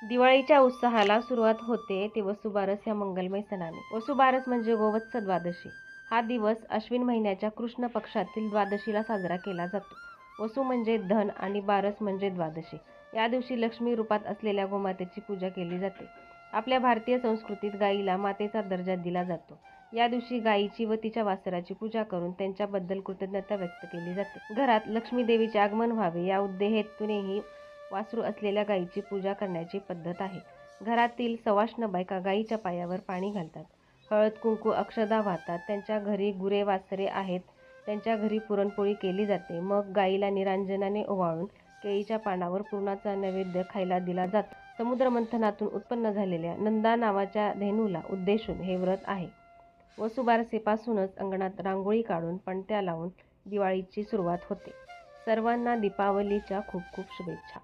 दिवाळीच्या उत्साहाला सुरुवात होते ते वसुबारस या मंगलमय सणाने. वसुबारस म्हणजे गोवत्स द्वादशी. हा दिवस अश्विन महिन्याच्या कृष्ण पक्षातील द्वादशीला साजरा केला जातो. वसू म्हणजे धन आणि बारस म्हणजे द्वादशी. या दिवशी लक्ष्मी रूपात असलेल्या गोमातेची पूजा केली जाते. आपल्या भारतीय संस्कृतीत गायीला मातेचा दर्जा दिला जातो. या दिवशी गायीची व तिच्या वासराची पूजा करून त्यांच्याबद्दल कृतज्ञता व्यक्त केली जाते. घरात लक्ष्मी देवीचे आगमन व्हावे या हेतूनेही वासरू असलेल्या गायीची पूजा करण्याची पद्धत आहे. घरातील सवाष्ण बायका गायीच्या पायावर पाणी घालतात, हळद कुंकू अक्षदा वाहतात. त्यांच्या घरी गुरे वासरे आहेत त्यांच्या घरी पुरणपोळी केली जाते. मग गायीला निरांजनाने ओवाळून केळीच्या पानावर पुरणाचा नैवेद्य खायला दिला जातो. समुद्रमंथनातून उत्पन्न झालेल्या नंदा नावाच्या धेनूला उद्देशून हे व्रत आहे. वसुबारसेपासूनच अंगणात रांगोळी काढून पणत्या लावून दिवाळीची सुरुवात होते. सर्वांना दीपावलीच्या खूप खूप शुभेच्छा.